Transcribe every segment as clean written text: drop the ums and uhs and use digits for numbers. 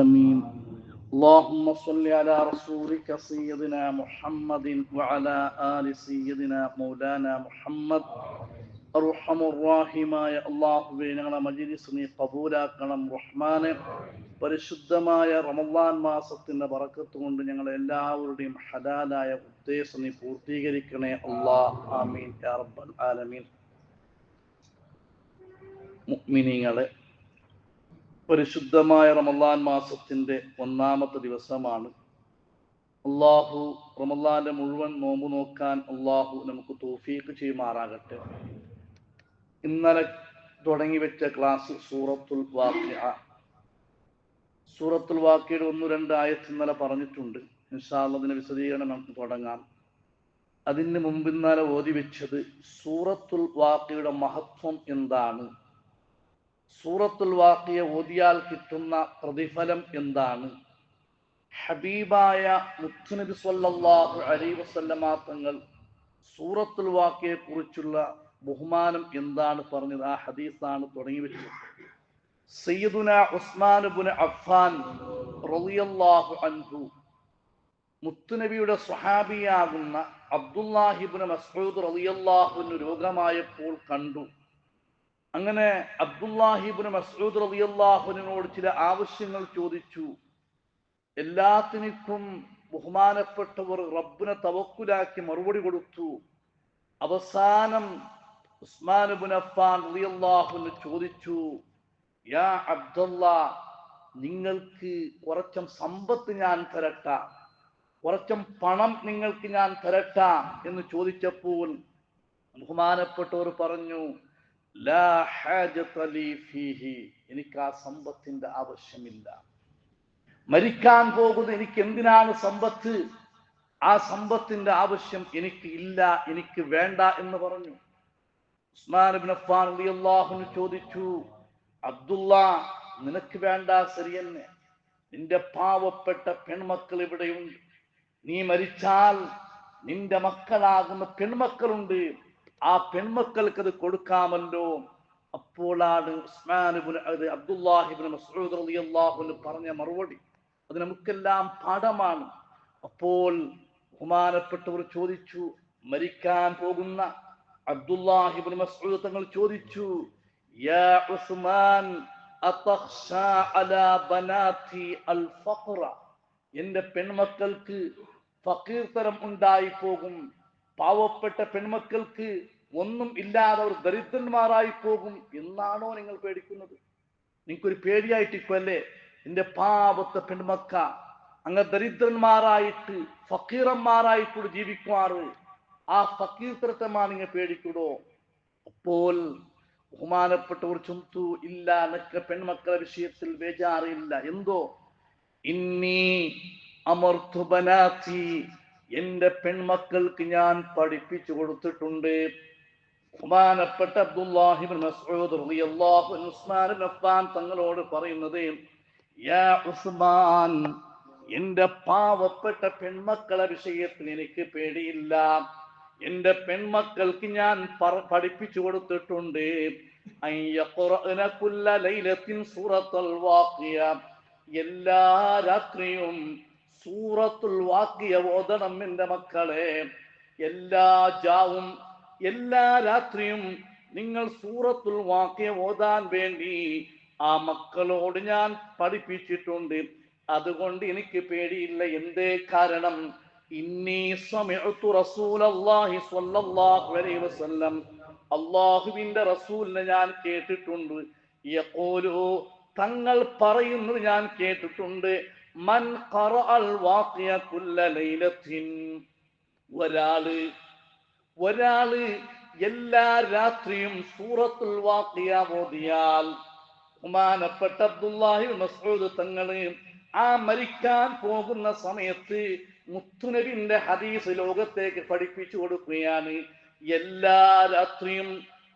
آمين. اللهم صل على رسولك سيدنا محمد وعلى آل سيدنا مولانا محمد. അർഹമുർറാഹിമായ അല്ലാഹുവേ, ഞങ്ങളെ മജ്‌ലിസ് നീ ഖബൂലാക്കണം റഹ്മാനെ. പരിശുദ്ധമായ റമളാൻ മാസത്തിന്റെ ബറക്കത്ത് കൊണ്ട് ഞങ്ങളെ എല്ലാവരുടെയും ഹലാലായ ഉദ്ദേശം നീ പൂർത്തീകരിക്കണേ അല്ലാഹ്. ആമീൻ യാ റബ്ബൽ ആലമീൻ. മുഅ്മിനീങ്ങളെ, പരിശുദ്ധമായ റമളാൻ മാസത്തിന്റെ ഒന്നാമത്തെ ദിവസമാണ്. അള്ളാഹു റമളാന്റെ മുഴുവൻ നോമ്പ് നോക്കാൻ അള്ളാഹു നമുക്ക് തൗഫീഖ് ചെയ്യുമാറാകട്ടെ. ഇന്നലെ തുടങ്ങി വെച്ച ക്ലാസ് സൂറത്തുൽ വാഖിഅ. സൂറത്തുൽ വാഖിഅയുടെ 1-2 ആയത്ത് ഇന്നലെ പറഞ്ഞിട്ടുണ്ട്. ഇൻഷാ അല്ലാഹ് അതിന്റെ വിശദീകരണം നമുക്ക് തുടങ്ങാം. അതിന് മുമ്പ് ഇന്നലെ ഓതി വെച്ചത് സൂറത്തുൽ വാഖിഅയുടെ മഹത്വം എന്താണ്, സൂറത്തുൽ വാഖിഅ ഓതിയാൽ കിട്ടുന്ന പ്രതിഫലം എന്താണ്, ഹബീബായ മുത്തുനബി സ്വല്ലല്ലാഹു അലൈഹി വസല്ലമ തങ്ങൾ സൂറത്തുൽ വാഖിഅയെ കുറിച്ചുള്ള ബഹുമാനം എന്താണ് പറഞ്ഞത്. ആ ഹദീസാണ് തുടങ്ങി വെച്ചത്. സയ്യിദുന ഉസ്മാൻ ഇബ്നു അഫ്ഫാൻ റളിയല്ലാഹു അൻഹു മുത്തുനബിയുടെ സ്വഹാബിയാകുന്ന അബ്ദുല്ലാഹി ഇബ്നു മസ്ഊദ് റളിയല്ലാഹു അൻഹു രോഗമായപ്പോൾ കണ്ടു. അങ്ങനെ അബ്ദുല്ലാഹി ഇബ്നു മസ്ഊദ് റളിയല്ലാഹു അൻഹുവിനോട് ചില ആവശ്യങ്ങൾ ചോദിച്ചു. എല്ലാത്തിനും ബഹുമാനപ്പെട്ടവർ റബ്ബിനെ തവക്കുലാക്കി മറുപടി കൊടുത്തു. അവസാനം ഉസ്മാൻ ഇബ്നു അഫ്ഫാൻ റളിയല്ലാഹു അൻഹു ചോദിച്ചു, യാ അബ്ദുല്ലാ, നിങ്ങൾക്ക് കുറച്ചും സമ്പത്ത് ഞാൻ തരട്ടാ, കുറച്ചും പണം നിങ്ങൾക്ക് ഞാൻ തരട്ടാ എന്ന് ചോദിച്ചപ്പോൾ ബഹുമാനപ്പെട്ടവർ പറഞ്ഞു, ലാ ഹാജത ലീ ഫീഹി, എനിക്ക് ആ സമ്പത്തിന്റെ ആവശ്യമില്ല. മരിക്കാൻ പോകുന്ന എനിക്ക് എന്തിനാണ് സമ്പത്ത്? ആ സമ്പത്തിന്റെ ആവശ്യം എനിക്ക് ഇല്ല, എനിക്ക് വേണ്ട എന്ന് പറഞ്ഞു. ഉസ്മാൻ ഇബ്നു അഫ്ഫാൻ റളിയല്ലാഹു അൻഹു ചോദിച്ചു, അബ്ദുല്ലാ, നിനക്ക് വേണ്ട ശരിയെന്നെ, നിന്റെ പാവപ്പെട്ട പെൺമക്കൾ ഇവിടെയുണ്ട്. നീ മരിച്ചാൽ നിന്റെ മക്കളാകുന്ന പെൺമക്കളുണ്ട്, ആ പെൺമക്കൾക്ക് അത് കൊടുക്കാമല്ലോ. അപ്പോഴാണ് അബ്ദുല്ലാഹി ഇബ്നു മസ്ഊദ് റളിയല്ലാഹു അൻഹു പറഞ്ഞ മറുപടി അത് നമുക്കെല്ലാം പാഠമാണ്. അപ്പോൾ ബഹുമാനപ്പെട്ടവർ ചോദിച്ചു, മരിക്കാൻ പോകുന്ന അബ്ദുല്ലാഹി ഇബ്നു മസ്ഊദ് തങ്ങൾ ചോദിച്ചു, യാ ഉസ്മാൻ അതഖ്ശാ അലാ ബനാതി അൽ ഫഖ്റ, എന്റെ പെൺമക്കൾക്ക് ഫഖീർതരം ഉണ്ടായി പോകും, പാവപ്പെട്ട പെൺമക്കൾക്ക് ഒന്നും ഇല്ലാതെ അവർ ദരിദ്രന്മാരായി പോകും എന്നാണോ നിങ്ങൾ പേടിക്കുന്നത്? നിങ്ങൾക്കൊരു പേടിയായിട്ടിപ്പല്ലേ നിന്റെ പാവത്തെ പെൺമക്ക അങ്ങ് ദരിദ്രന്മാരായിട്ട് ഫക്കീറന്മാരായിട്ട് ജീവിക്കുമാറ്? ആ ഫക്കീർത്തരത്തെമാണ് നിങ്ങൾ പേടിക്കൂടോ? അപ്പോൾ ബഹുമാനപ്പെട്ടവർ ചുമത്തു, ഇല്ല, എന്നൊക്കെ പെൺമക്കളുടെ വിഷയത്തിൽ ബേജാറില്ല. എന്തോ, ഇന്നി അമർതു ബനാതി, എന്റെ പെൺമക്കൾക്ക് ഞാൻ പഠിപ്പിച്ചു കൊടുത്തിട്ടുണ്ട്. ബഹുമാനപ്പെട്ട അബ്ദുല്ലാഹി ഇബ്നു മസ്ഊദ് റളിയല്ലാഹു അൻഹു ഉസ്മാൻ ഇബ്നു അഫ്ഫാൻ തങ്ങളോട് പറയുന്നത്, യാ ഉസ്മാൻ, എന്റെ പാവപ്പെട്ട പെൺമക്കളെ വിഷയത്തിൽ എനിക്ക് പേടിയില്ല. എന്റെ പെൺമക്കൾക്ക് ഞാൻ പഠിപ്പിച്ചു കൊടുത്തിട്ടുണ്ട്, അയ്യഖറഅന കുല്ല ലൈലത്തിൻ സൂറത്തുൽ വാഖിയ, എല്ലാ രാത്രിയും സൂറത്തുൽ വാഖിയ ഓതണം എന്റെ മക്കളെ. എല്ലാ രാത്രിയും നിങ്ങൾ സൂറത്തുൽ വാഖിയ ഓതാൻ വേണ്ടി ആ മക്കളോട് ഞാൻ പഠിപ്പിച്ചിട്ടുണ്ട്. അതുകൊണ്ട് എനിക്ക് പേടിയില്ല. എന്തേ കാരണം? ഇന്നി സമിഅതു റസൂലല്ലാഹി സ്വല്ലല്ലാഹു അലൈഹി വസല്ലം, അല്ലാഹുവിന്റെ റസൂലിനെ ഞാൻ കേട്ടിട്ടുണ്ട്, യഖൂലു, തങ്ങൾ പറയുന്നത് ഞാൻ കേട്ടിട്ടുണ്ട്, മൻ ഖറഅൽ വാഖിയ കുല്ല ലൈലത്തിൻ, ഒരാള് എല്ലാ രാത്രിയും സൂറത്തുൽ വാഖിയ ഓതിയാൽ, ബഹുമാനപ്പെട്ട അബ്ദുല്ലാഹി ഇബ്നു മസ്ഊദ് തങ്ങള് ആ മരിക്കാൻ പോകുന്ന സമയത്ത് മുത്തുനബിന്റെ ഹദീസ് ലോകത്തേക്ക് പഠിപ്പിച്ചു കൊടുക്കുകയാണ്. എല്ലാ രാത്രിയും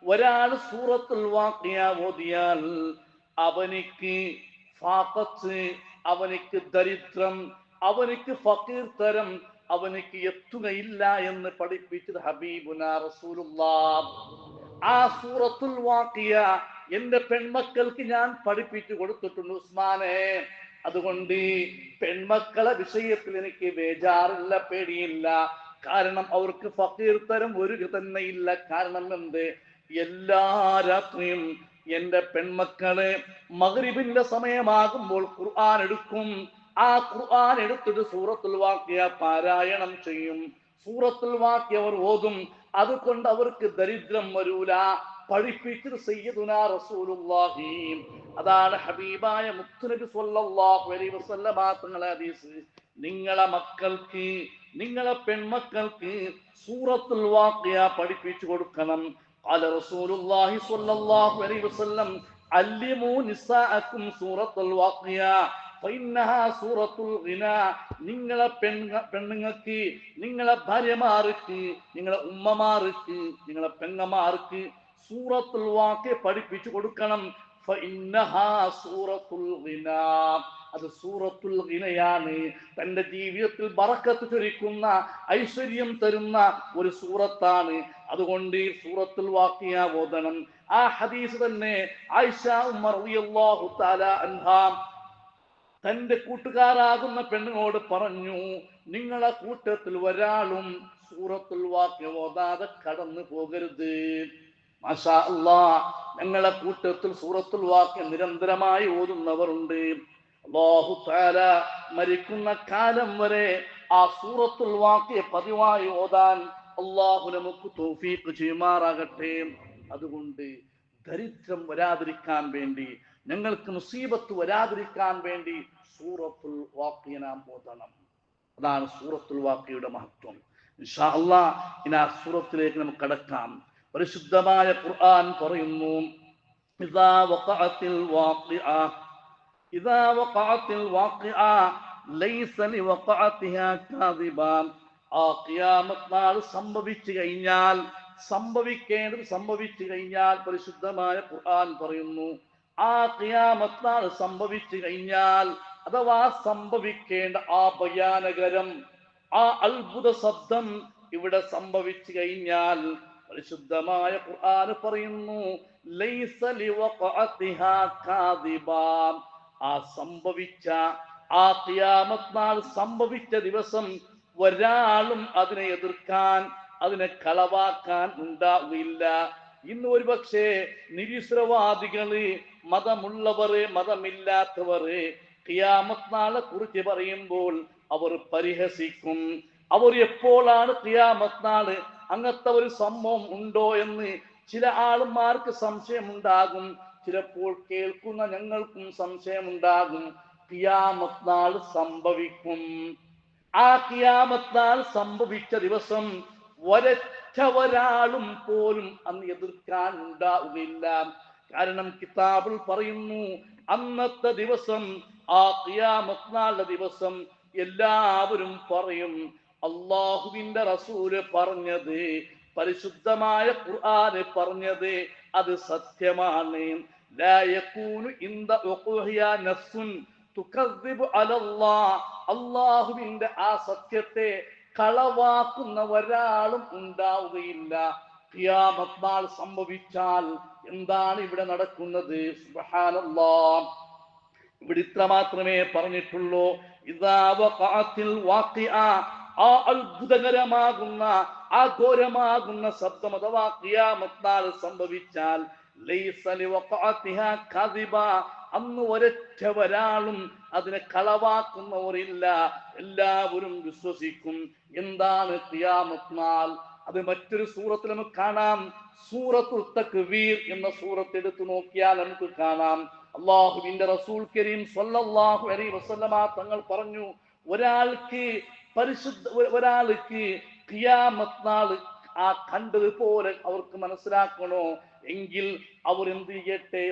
ഒരാൾ സൂറത്തുൽ വാഖിയ ഓതിയാൽ അവനിക്ക് ഫാഖത്ത്, അവനിക്ക് ദരിദ്രം, അവനിക്ക് ഫഖീർ തരം അവനിക്ക് എത്തുകയില്ല എന്ന് പഠിപ്പിച്ചത് ഹബീബുനാ റസൂലുള്ളാഹ്. ആ സൂറത്തുൽ വാഖിയ എന്റെ പെൺമക്കൾക്ക് ഞാൻ പഠിപ്പിച്ചു കൊടുത്തിട്ടുണ്ട് ഉസ്മാനെ. അതുകൊണ്ട് പെൺമക്കളെ വിഷയത്തിൽ എനിക്ക് ബേജാറില്ല, പേടിയില്ല. കാരണം അവർക്ക് ഫക്കീർ തരം ഒരു തന്നെ ഇല്ല. കാരണം എന്ത്? എല്ലാ രാത്രിയും എന്റെ പെൺമക്കള് മഗ്രിബിന്റെ സമയമാകുമ്പോൾ ഖുർആൻ എടുക്കും. ആ ഖുർആൻ എടുത്തിട്ട് സൂറത്തുൽ വാഖിയ പാരായണം ചെയ്യും. സൂറത്തുൽ വാഖിയ അവർ ഓതും. അതുകൊണ്ട് അവർക്ക് ദരിദ്രം വരൂല. പഠിപ്പിച്ചത് സയ്യിദുനാ റസൂലുള്ളാഹി. അതാണ് ഹബീബായ മുത്തുനബി സ്വല്ലല്ലാഹു അലൈഹി വസല്ലമ തങ്ങളുടെ ഹദീസ്. നിങ്ങളെ മക്കൾക്ക്, നിങ്ങളെ പെൺമക്കൾക്ക് സൂറത്തുൽ വാഖിയ പഠിപ്പിച്ചു കൊടുക്കണം. ഖാല റസൂലുള്ളാഹി സ്വല്ലല്ലാഹു അലൈഹി വസല്ലം അല്ലിമൂ നിസാഅക്കും സൂറത്തുൽ വാഖിയ ഫഇന്നഹാ സൂറത്തുൽ ഗിനാ. നിങ്ങളെ പെണ്ണുങ്ങൾക്ക്, നിങ്ങളെ ഭാര്യമാർക്ക്, നിങ്ങളെ ഉമ്മമാർക്ക്, നിങ്ങളെ പെങ്ങമാർക്ക് സൂറത്തുൽ വാഖിയ പഠിപ്പിച്ചു കൊടുക്കണം. ഫഇന്നഹാ സൂറത്തുൽ ഗിനാ. അത് സൂറത്തുൽ ഗിനയാണ്. തന്റെ ജീവിതത്തിൽ ബറക്കത്ത് ചൊരിക്കുന്ന, ഐശ്വര്യം തരുന്ന ഒരു സൂറത്താണ്. അതുകൊണ്ട് സൂറത്തുൽ വാഖിയ ഓതണം. ആ ഹദീസ് തന്നെ ആയിഷ ഉമ്മ റളിയല്ലാഹു തആല അൻഹാ തന്റെ കൂട്ടുകാരാകുന്ന പെണ്ണിനോട് പറഞ്ഞു, നിങ്ങളെ കൂട്ടത്തിൽ ഒരാളും സൂറത്തുൽ വാഖിയ ഓതാതെ കടന്നു പോകരുത്. മാഷാ അല്ലാഹ്, ഞങ്ങളെ കൂട്ടത്തിൽ സൂറത്തുൽ വാഖിയ നിരന്തരമായി ഓതുന്നവരുണ്ട്. അല്ലാഹു തആല മരിക്കുന്ന കാലം വരെ ആ സൂറത്തുൽ വാഖിയ പതിവായി ഓതാൻ അല്ലാഹു നമുക്ക് തൗഫീഖ് ചെയ്യുമാറാകട്ടെ. അതുകൊണ്ട് ദരിദ്രം വരാതിരിക്കാൻ വേണ്ടി, ഞങ്ങൾക്ക് മുസീബത്ത് വരാതിരിക്കാൻ വേണ്ടി സൂറത്തുൽ വാഖിയ നാം ഓതണം. അതാണ് സൂറത്തുൽ വാഖിയയുടെ മഹത്വം. ഇൻഷാ അല്ലാഹ് ഇനി ആ സൂറത്തിലേക്ക് നമുക്ക് കടക്കാം. പരിശുദ്ധമായ ഖുർആൻ പറയുന്നു, ഇദാ വഖഅത്തിൽ വാഖിഅ ഇദാ വഖഅത്തിൽ വാഖിഅ ലൈസ ലിവഖഅതിഹാ കാദിബാ. ആ ഖിയാമത്ത് നാൾ സംഭവിച്ചു കഴിഞ്ഞാൽ, സംഭവിക്കേണ്ടത് സംഭവിച്ചു കഴിഞ്ഞാൽ, പരിശുദ്ധമായ ഖുർആൻ പറയുന്നു, ആ ഖിയാമത്ത് നാൾ സംഭവിച്ചു കഴിഞ്ഞാൽ, അഥവാ സംഭവിക്കേണ്ട ആ ഭയാനകരം, ആ അത്ഭുത ശബ്ദം ഇവിടെ സംഭവിച്ചു കഴിഞ്ഞാൽ, പരിശുദ്ധമായ ഖുർആൻ പറയുന്നു, ലൈസ ലിവഖഅതിഹാ കാദിബാ. ആ സംഭവിച്ച, ആ ഖിയാമത്ത് നാൾ സംഭവിച്ച ദിവസം ഒരാളും അതിനെ എതിർക്കാൻ, അതിനെ കളവാക്കാൻ ഉണ്ടാവില്ല. ഇന്ന് ഒരുപക്ഷെ നിരീശ്വരവാദികള്, മതമുള്ളവര്, മതമില്ലാത്തവര് ഖിയാമത്ത് നാളെ കുറിച്ച് പറയുമ്പോൾ അവർ പരിഹസിക്കും. അവർ എപ്പോഴാണ് ഖിയാമത്ത് നാള്, അങ്ങനത്തെ ഒരു സംഭവം ഉണ്ടോ എന്ന് ചില ആളുമാർക്ക് സംശയമുണ്ടാകും. ചിലപ്പോൾ കേൾക്കുന്ന ഞങ്ങൾക്കും സംശയമുണ്ടാകും. ഖിയാമത്ത് നാൾ സംഭവിക്കും. ആ ഖിയാമത്ത് നാൾ സംഭവിച്ച ദിവസം ഒരൊരാളും പോലും അന്ന് എതിർക്കാൻ ഉണ്ടാവുകയില്ല. കാരണം കിതാബിൽ പറയുന്നു, അന്നത്തെ ദിവസം, ആ ഖിയാമത്ത് നാളിന്റെ ദിവസം എല്ലാവരും പറയും, അല്ലാഹുവിന്റെ റസൂല് പറഞ്ഞത്, പരിശുദ്ധമായ ഖുർആന് പറഞ്ഞത് അത് സത്യമാണ്. ലാ യകൂനു ഇൻദ ഉഖൂഹിയ നഫ്സുൻ തുകദ്ദിബു അലല്ലാഹ്. അല്ലാഹുവിന്റെ ആ സത്യത്തെ കളവാക്കുന്ന ഒരാളും ഉണ്ടാവുകയില്ല. ഖിയാമത്ത് നാൾ സംഭവിച്ചാൽ എന്താണ് ഇവിടെ നടക്കുന്നത്? സുബ്ഹാനല്ലാഹ്. ഇവിടെ ഇത്ര മാത്രമേ പറഞ്ഞിട്ടുള്ളൂ. ഇദാ വഖഅത്തിൽ വാഖിഅ, ആ അത്ഭുതകരമാകുന്ന, ആ ഘോരമാകുന്ന ശബ്ദം അഥവാ ഖിയാമത്ത് നാൾ സംഭവിച്ചാൽ, ലൈസ ലിവഖഅതിഹാ കാദിബാ. അന്ന് ഒരൊരാളും അതിനെ കളവാക്കുന്നവരില്ല. എല്ലാവരും വിശ്വസിക്കും. എന്താണ് ഖിയാമത്ത് നാൾ? അത് മറ്റൊരു സൂറത്തിൽ നമുക്ക് കാണാം. സൂറത്തുൽ തക്വീർ എന്ന സൂറത്ത് എടുത്തു നോക്കിയാൽ നമുക്ക് കാണാം, അല്ലാഹുവിന്റെ റസൂൽ കരീം സ്വല്ലല്ലാഹു അലൈഹി വസല്ലമ തങ്ങൾ പറഞ്ഞു, ഒരാൾക്ക് ഖിയാമത്ത് നാൾ ആ കണ്ടതുപോലെ അവർക്ക് മനസ്സിലാക്കണോ എങ്കിൽ അവർ എന്ത് ചെയ്യട്ടെ?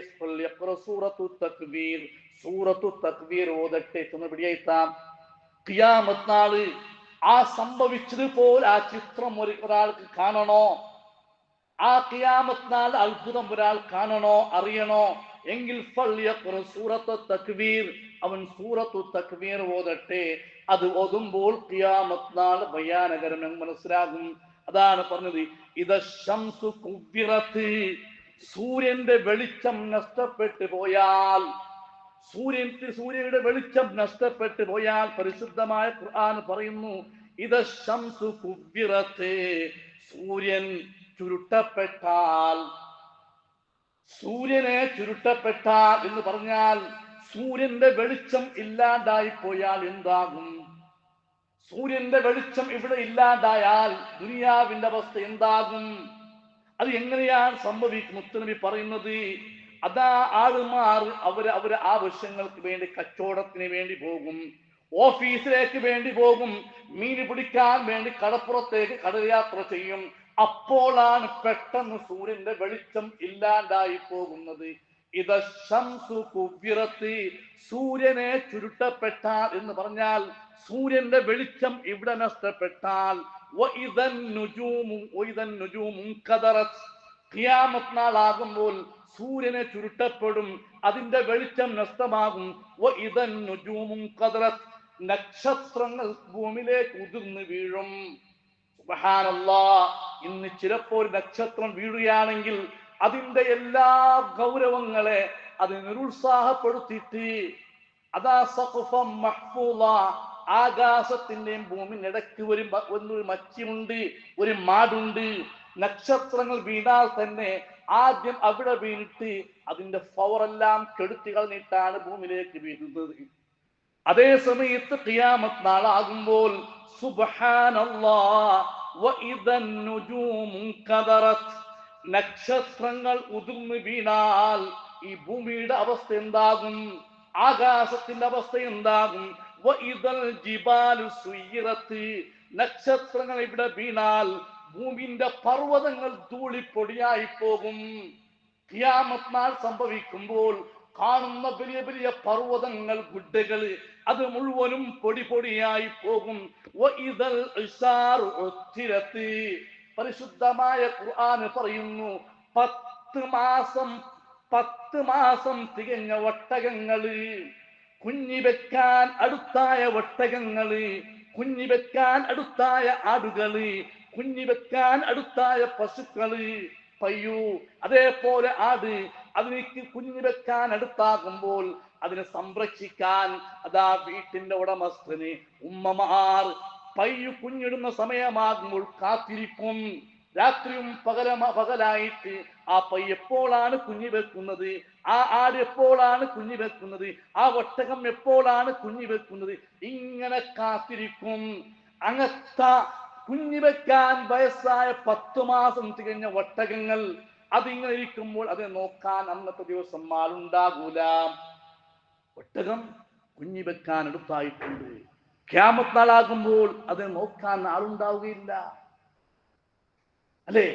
സൂറത്തുൽ തക്വീർ, സൂറത്തുൽ തക്വീർ ഓതട്ടെ. പിടിയെത്താം. ഖിയാമത്ത് നാള് ആ സംഭവിച്ചതുപോലെ ആ ചിത്രം ഒരാൾക്ക് കാണണോ? ആ ഖിയാമത്ത് നാൾ അത്ഭുതം ഒരാൾ കാണണോ, അറിയണോ എങ്കിൽ സൂറത്തുൽ തക്വീർ, അവൻ സൂറത്തുൽ തക്വീർ ഓതട്ടെ. അത് ഓതുമ്പോൾ ഖിയാമത്ത് നാൾ ഭയാനകരം എന്ന് മനസ്സിലാകും. അതാണ് പറഞ്ഞത്, ഇദ ശംസു കുവ്വിറത്. സൂര്യന്റെ വെളിച്ചം നഷ്ടപ്പെട്ടു പോയാൽ, സൂര്യയുടെ വെളിച്ചം നഷ്ടപ്പെട്ടു പോയാൽ പരിശുദ്ധമായ ഖുർആൻ പറയുന്നു ഇദ ശംസു കുവ്വിറത്ത്, സൂര്യൻ ചുരുട്ടപ്പെട്ടാൽ, സൂര്യനെ ചുരുട്ടപ്പെട്ടാൽ എന്ന് പറഞ്ഞാൽ സൂര്യന്റെ വെളിച്ചം ഇല്ലാണ്ടായി പോയാൽ എന്താകും? സൂര്യന്റെ വെളിച്ചം ഇവിടെ ഇല്ലാണ്ടായാൽ ദുനിയാവിന്റെ അവസ്ഥ എന്താകും? അത് എങ്ങനെയാണ് സംഭവിക്കും? മുത്തുനബി പറയുന്നത് അതാ ആളുമാർ അവര് ആവശ്യങ്ങൾക്ക് വേണ്ടി, കച്ചവടത്തിന് വേണ്ടി പോകും, ഓഫീസിലേക്ക് വേണ്ടി പോകും, മീൻ പിടിക്കാൻ വേണ്ടി കടപ്പുറത്തേക്ക് കടൽയാത്ര ചെയ്യും. അപ്പോഴാണ് പെട്ടെന്ന് സൂര്യന്റെ വെളിച്ചം ഇല്ലാണ്ടായി പോകുന്നത്. ഇദ ശംസു കുവ്വിറത്ത്, സൂര്യനെ ചുരുട്ടപ്പെട്ടാൽ എന്ന് പറഞ്ഞാൽ സൂര്യന്റെ വെളിച്ചം ഇവിടെ നഷ്ടപ്പെട്ടാൽ, ഖിയാമത്ത് നാളാകുമ്പോൾ സൂര്യനെ ചുരുട്ടപ്പെടും, അതിന്റെ വെളിച്ചം നഷ്ടമാകും. നക്ഷത്രങ്ങൾ ഭൂമിയിലേക്ക് ഉതിർന്നു വീഴും. സുബ്ഹാനല്ലാഹ്, ഇന്ന് ചിലപ്പോൾ നക്ഷത്രം വീഴുകയാണെങ്കിൽ അതിന്റെ എല്ലാ ഗൗരവങ്ങളെ അത് നിരുത്സാഹപ്പെടുത്തിയിട്ട് അതാ സഖഫം മഹ്ഫൂള, ആകാശത്തിന്റെയും ഭൂമിയുടെ ഇടയ്ക്ക് ഒരു മച്ചിയുണ്ട്, ഒരു മാടുണ്ട്. നക്ഷത്രങ്ങൾ വീണാൽ തന്നെ ആദ്യം അവിടെ വീണിട്ട് അതിന്റെ പവറെല്ലാം കെടുത്തി കളഞ്ഞിട്ടാണ് ഭൂമിയിലേക്ക് വീഴുന്നത്. അതേ സമയത്ത് ഖിയാമത്ത് നാളാകുമ്പോൾ സുബ്ഹാനല്ലാഹ് വഇദൻ നുജൂമു കദറത്, നക്ഷത്രങ്ങൾ ഉതിർന്നു വീണാൽ ഈ ഭൂമിയുടെ അവസ്ഥ എന്താകും? ആകാശത്തിന്റെ അവസ്ഥ എന്താകും? വഇദൽ ജിബാലു സുയ്യിറത്, നക്ഷത്രങ്ങൾ ഇവിടെ വീണാൽ ഭൂമിന്റെ പർവ്വതങ്ങൾ ധൂളിപ്പൊടിയായി പോകും. ഖിയാമത്ത് നാൾ സംഭവിക്കുമ്പോൾ കാണുന്ന വലിയ വലിയ പർവ്വതങ്ങൾ, ഗുഡ്ഡകൾ, അത് മുഴുവനും പൊടിയായി പോകും. വഇദൽ ഇസാറു ഉത്തിരത്, പരിശുദ്ധമായ ഖുർആൻ പറയുന്നു 10 മാസം തികഞ്ഞ ഒട്ടകങ്ങള്, കുഞ്ഞിവെക്കാൻ അടുത്തായ ഒട്ടകങ്ങള്, കുഞ്ഞിവെക്കാൻ അടുത്തായ ആടുകള്, കുഞ്ഞിവെക്കാൻ അടുത്തായ പശുക്കള്, പയ്യു അതേപോലെ ആട്, അതിലേക്ക് കുഞ്ഞിവെക്കാൻ അടുത്താകുമ്പോൾ അതിനെ സംരക്ഷിക്കാൻ അതാ വീട്ടിന്റെ ഉടമസ്ഥന് ഉമ്മമാർ പയ്യു കുഞ്ഞിടുന്ന സമയമാകുമ്പോൾ കാത്തിരിക്കും. രാത്രിയും പകലായിട്ട് ആ പയ്യ എപ്പോഴാണ് കുഞ്ഞി വെക്കുന്നത്, ആ ആട് എപ്പോഴാണ് കുഞ്ഞി വെക്കുന്നത്, ആ ഒട്ടകം എപ്പോഴാണ് കുഞ്ഞി വെക്കുന്നത്, ഇങ്ങനെ കാത്തിരിക്കും. അങ്ങനത്തെ കുഞ്ഞി വെക്കാൻ വയസ്സായ 10 മാസം തികഞ്ഞ ഒട്ടകങ്ങൾ അതിങ്ങനെ ഇരിക്കുമ്പോൾ അതിനെ നോക്കാൻ അന്നത്തെ ദിവസം ആളുണ്ടാകൂല. ഒട്ടകം കുഞ്ഞി വെക്കാൻ അടുത്തായിട്ടുണ്ട്. ഖിയാമത്ത് നാളാകുമ്പോൾ അതിനെ നോക്കാൻ ആളുണ്ടാവുകയില്ല, അല്ലേ?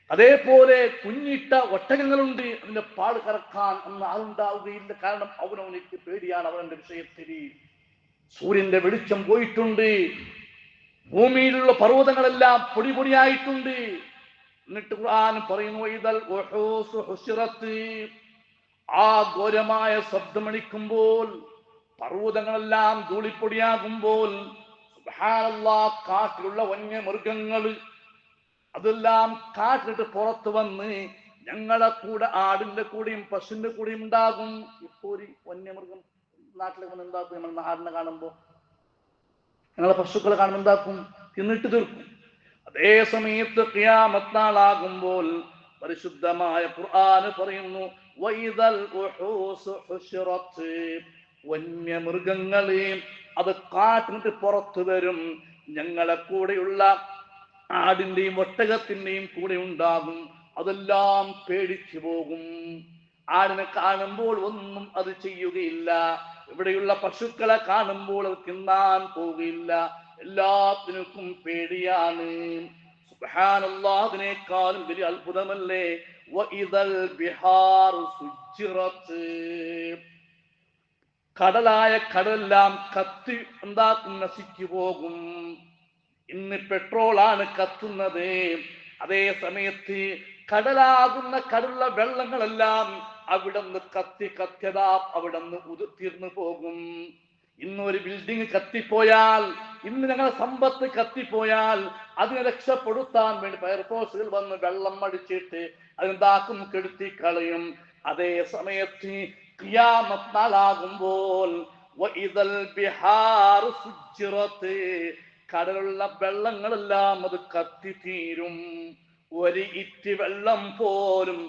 അതേപോലെ കുഞ്ഞിട്ട ഒട്ടകങ്ങളുണ്ട്, അതിന്റെ പാട് കറക്കാൻ അന്ന് ആളുണ്ടാവുകയില്ല. കാരണം അവനവനിക്ക് പേടിയാണ് അവന്റെ വിഷയത്തിൽ. സൂര്യന്റെ വെളിച്ചം പോയിട്ടുണ്ട്, ഭൂമിയിലുള്ള പർവ്വതങ്ങളെല്ലാം പൊടിയായിട്ടുണ്ട്. എന്നിട്ട് ഖുർആൻ പറയുന്നു ഇദൽ ഉഹൂസു ഹുശിറത്ത്, ആ ഘോരമായ ശബ്ദമണിക്കുമ്പോൾ, പർവ്വതങ്ങളെല്ലാം ധൂളിപ്പൊടിയാകുമ്പോൾ, സുബ്ഹാനല്ലാഹ്, കാട്ടിലുള്ള വന്യമൃഗങ്ങൾ അതെല്ലാം കാട്ടിട്ട് പുറത്ത് വന്ന് ഞങ്ങളെ കൂടെ, ആടിന്റെ കൂടെയും പശുവിന്റെ കൂടെയും ഉണ്ടാകും. ഇപ്പൊ ഒരു വന്യമൃഗം നാട്ടിലേക്ക് വന്ന് എന്താക്കും? നമ്മൾ ആടിനെ കാണുമ്പോ, ഞങ്ങളെ പശുക്കളെ കാണുമ്പോൾ എന്താക്കും? തിന്നിട്ട് തീർക്കും. അതേ സമയത്ത് ഖിയാമത്ത് നാളാകുമ്പോൾ പരിശുദ്ധമായ ഖുർആൻ പറയുന്നു വഇദൽ ഉഹൂസു ഹുശിറത്, വന്യമൃഗങ്ങളെ അത് കാട്ടിട്ട് പുറത്തു വരും. ഞങ്ങളെ കൂടെയുള്ള ആടിന്റെയും ഒട്ടകത്തിന്റെയും കൂടെ ഉണ്ടാകും. അതെല്ലാം പേടിച്ചു പോകും. ആടിനെ കാണുമ്പോൾ ഒന്നും അത് ചെയ്യുകയില്ല. ഇവിടെയുള്ള പശുക്കളെ കാണുമ്പോൾ അത് തിന്നാൻ പോവുകയില്ല. എല്ലാത്തിനും പേടിയാണ്. സുബ്ഹാനല്ലാഹ്, അതിനേക്കാളും വലിയ അത്ഭുതമല്ലേ വഇദൽ ബിഹാറു സുജ്ജിറത്, കടലായ കടലെല്ലാം കത്തി എന്താക്കും? നശിച്ചു പോകും. ഇന്ന് പെട്രോളാണ് കത്തുന്നത്. അതേ സമയത്ത് കടലാകുന്ന കടലുള്ള വെള്ളങ്ങളെല്ലാം അവിടുന്ന് കത്തിയതാ അവിടുന്ന് തീർന്നു പോകും. ഇന്നൊരു ബിൽഡിംഗ് കത്തിപ്പോയാൽ, ഇന്ന് ഞങ്ങളുടെ സമ്പത്ത് കത്തിപ്പോയാൽ അതിനെ രക്ഷപ്പെടുത്താൻ വേണ്ടി ഫയർഫോഴ്സുകൾ വന്ന് വെള്ളം അടിച്ചിട്ട് അതെന്താക്കും? കെടുത്തി കളയും. അതേ സമയത്ത് ഖിയാമത്ത് നാളാകുമ്പോൾ കടലുള്ള വെള്ളങ്ങളെല്ലാം അത് കത്തിത്തീരും. ഒരു ഇറ്റ് വെള്ളം പോലും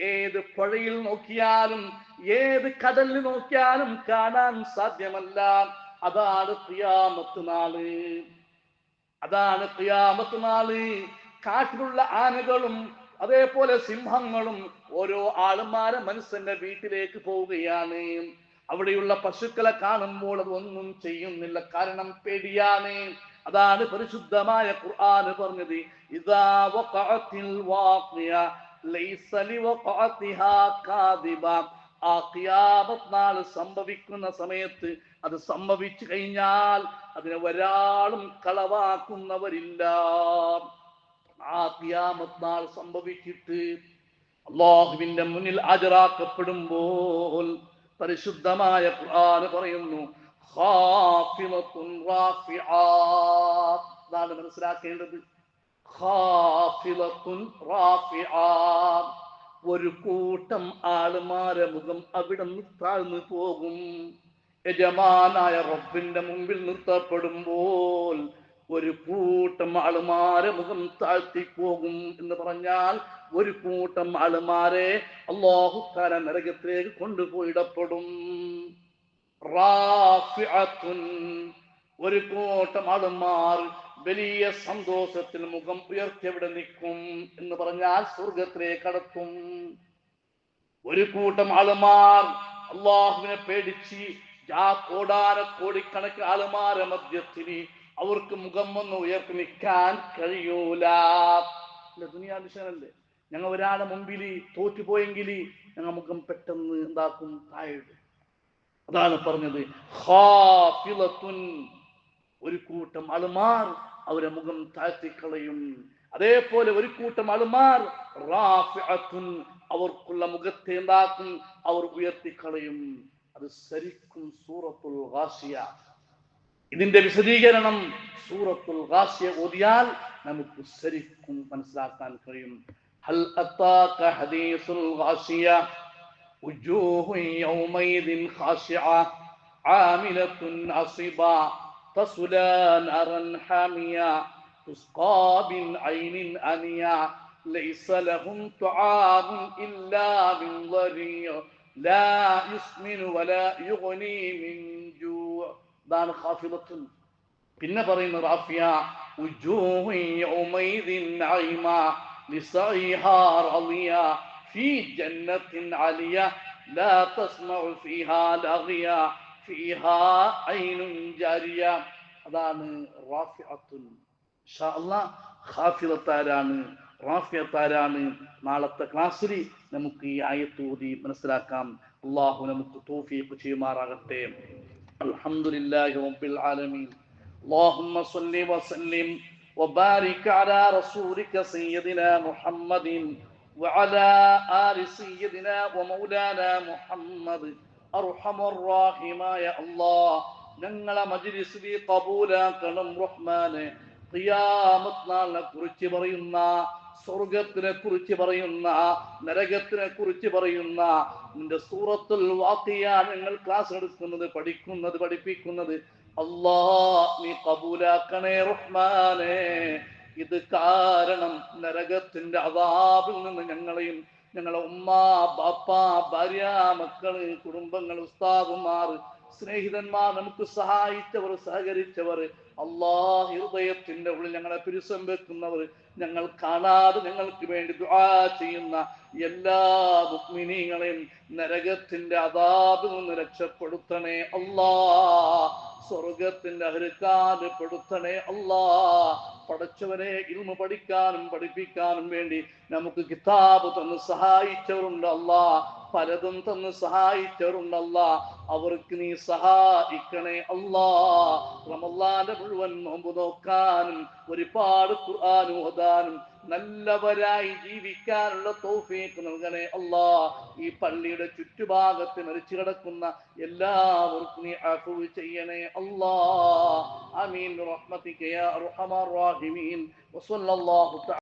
ഏത് പുഴയിൽ നോക്കിയാലും ഏത് കടലിൽ നോക്കിയാലും കാണാൻ സാധ്യമല്ല. അതാണ് ഖിയാമത്ത് നാള്. അതാണ് ഖിയാമത്ത് നാള്. കാട്ടിലുള്ള ആനകളും അതേപോലെ സിംഹങ്ങളും ഓരോ ആളുമാരെ മനുഷ്യന്റെ വീട്ടിലേക്ക് പോവുകയാണ്. അവിടെയുള്ള പശുക്കളെ കാണുമ്പോൾ അതൊന്നും ചെയ്യുന്നില്ല, കാരണം പേടിയാണ്. അതാണ് പരിശുദ്ധമായ ഖുർആൻ പറഞ്ഞത്, ഇദാ വഖഅത്തിൽ വാഖിയ ലൈസ ലിവഖഅതിഹാ കാദിബ. ആ ഖിയാമത്ത് നാൾ സംഭവിക്കുന്ന സമയത്ത്, അത് സംഭവിച്ചു കഴിഞ്ഞാൽ അതിനെ ഒരാളും കളവാക്കുന്നവരില്ല. ആ ഖിയാമത്ത് നാൾ സംഭവിച്ചിട്ട് അല്ലാഹുവിന്റെ മുന്നിൽ ഹാജരാക്കപ്പെടുമ്പോൾ പരിശുദ്ധമായ ഖുർആൻ പറയുന്നു, ഖാഫിളത്തുൻ റാഫിആത്ത്. അതാണ് മനസ്സിലാക്കേണ്ടത്. ഖാഫിളത്തുൻ റാഫിആത്ത്. ഒരു കൂട്ടം ആളുമാരെ മുഖം അവിടെ നിന്ന് താഴ്ന്നു പോകും. യജമാനായ റബ്ബിന്റെ മുമ്പിൽ നിർത്തപ്പെടുമ്പോൾ ഒരു കൂട്ടം ആളുമാരെ മുഖം താഴ്ത്തിപ്പോകും എന്ന് പറഞ്ഞാൽ ഒരു കൂട്ടം ആളുമാരെ അല്ലാഹു തആല നരകത്തിലേക്ക് കൊണ്ടുപോയിടപ്പെടും. റാഫിഅത്തുൻ, ഒരു കൂട്ടം ആളുമാർ വലിയ സന്തോഷത്തിൽ മുഖം ഉയർത്തി അവിടെ നിൽക്കും എന്ന് പറഞ്ഞാൽ സ്വർഗത്തിലേക്ക് കടത്തും. ഒരു കൂട്ടം ആളുമാർ അള്ളാഹുവിനെ പേടിച്ച് കോടാനക്കോടിക്കണക്കിന് ആളുമാരെ മധ്യത്തിൽ അവർക്ക് മുഖം ഒന്ന് ഉയർത്തി നിൽക്കാൻ കഴിയൂല. ദുനിയാവിഷയല്ലേ. ഞങ്ങൾ ഒരാളെ മുമ്പിൽ തോറ്റുപോയെങ്കിൽ ഞങ്ങൾ മുഖം പെട്ടെന്ന് എന്താക്കും, താഴെ. അതാണ് പറഞ്ഞത് ഖാഫിളത്തുൻ, ഒരു കൂട്ടം ആളുമാർ അവരെ മുഖം താഴ്ത്തിക്കളയും. അതേപോലെ ഒരു കൂട്ടം ആളുമാർ റാഫിഅത്തുൻ, അവർക്കുള്ള മുഖത്തെ എന്താക്കും, അവർ ഉയർത്തിക്കളയും. അത് ശരിക്കും സൂറത്തുൽ ഗാശിയ. ഇതിന്റെ വിശദീകരണം സൂറത്തുൽ ഗാശിയ ഓതിയാൽ നമുക്ക് ശരിക്കും മനസ്സിലാക്കാൻ കഴിയും. ഹൽ അതാക ഹദീസുൽ ഗാശിയ വജൂഹു യൗമൈദിൻ ഖാശിഅ ആമിലത്തുൻ അസിബ തസ്ലാ നാറൻ ഹാമിയ തുസ്ഖാ ബിൻ ഐനിൻ അനിയ ലൈസ ലഹും തുആമുൻ ഇല്ലാ മിൻ ളറിയ ലാ യുസ്മിനു വലാ യുഗ്നി മിൻ ജൂ'. ഇതാണ് ഖാഫിളത്തുൻ. പിന്നെ പറയുന്ന റാഫിയ വജൂഹു യൗമൈദിൻ നഈമ ലിസഈഹാ റളിയ ഫീ ജന്നത്തിൻ അലിയ ലാ തസ്മഉ ഫീഹാ ലഗിയ ഫീഹാ ഐനുൻ ജാരിയ. അതാണ് റാഫിഅത്തുൻ. ഇൻഷാ അല്ലാഹ് ഖാഫിളത്താരാണ്, റാഫിഅത്താരാണ് നാളത്തെ ക്ലാസ്സിൽ നമുക്ക് ഈ ആയത്ത് ഓതി മനസ്സിലാക്കാം. അല്ലാഹു നമുക്ക് തൗഫീഖ് ചെയ്യുമാറാകട്ടെ. അൽഹംദുലില്ലാഹി റബ്ബിൽ ആലമീൻ. اللهم صل وسلم وبارك على رسولك سيدنا محمد وعلى آل سيدنا ومولانا محمد أرحم الراحمين. يا الله ഞങ്ങളെ മജ്‌ലിസിൽ ഖബൂലാക്കണം റഹ്മാനെ. ഖിയാമത്ത് നാളിനെ കുറിച്ച് പറയുന്ന, സ്വർഗത്തിനെ കുറിച്ച് പറയുന്ന, നരകത്തിനെ കുറിച്ച് പറയുന്ന നിന്റെ സൂറത്തുൽ വാഖിയ ഞങ്ങൾ ക്ലാസ് എടുക്കുന്നത്, പഠിക്കുന്നത്, പഠിപ്പിക്കുന്നത് അല്ലാഹ് നീ ഖബൂലാക്കണേ റഹ്മാനെ. ഇത് കാരണം നരകത്തിന്റെ അദാബിൽ നിന്ന് ഞങ്ങളെയും ഞങ്ങളെ ഉമ്മ, ബാപ്പ, ഭാര്യ, മക്കള്, കുടുംബങ്ങൾ, ഉസ്താദുമാർ, സ്നേഹിതന്മാർ, നമുക്ക് സഹായിച്ചവർ, സഹകരിച്ചവർ, അല്ലാഹ് ഹൃദയത്തിന്റെ ഉള്ളിൽ ഞങ്ങളെ പിരിസം വെക്കുന്നവർ, ഞങ്ങൾ കാണാതെ ഞങ്ങൾക്ക് വേണ്ടി ദുആ ചെയ്യുന്ന എല്ലാ മുഅ്മിനീങ്ങളെയും നരകത്തിന്റെ അദാബിൽ നിന്ന് രക്ഷപ്പെടുത്തണേ അല്ലാഹ്. സ്വർഗത്തിന്റെ അഹ്ലുകാരിൽ പെടുത്തണേ അല്ലാഹ്. പഠിച്ചവരെ ഇൽമു പഠിക്കാനും പഠിപ്പിക്കാനും വേണ്ടി നമുക്ക് കിതാബ് തന്ന് സഹായിച്ചവരുണ്ട് അല്ലാഹ്. പലതും തന്ന് സഹായിച്ചവരുണ്ട് അല്ലാഹ്. അവർക്ക് നീ സഹായിക്കണേ അല്ലാഹ്. റമളാന്റെ മുഴുവൻ നോമ്പ് നോക്കാനും ഒരുപാട് ഖുർആൻ ഓതാനും നല്ലവരായി ജീവിക്കാനുള്ള തൗഫീഖ് നൽകണേ അല്ലാഹ്. ഈ പള്ളിയുടെ ചുറ്റുഭാഗത്ത് മരിച്ചു കിടക്കുന്ന എല്ലാവർക്കും നീ അഫ്വ ചെയ്യണേ അല്ലാഹ്. ആമീൻ റഹ്മതിക യാ അർഹമർ റഹീമീൻ. വസല്ലല്ലാഹു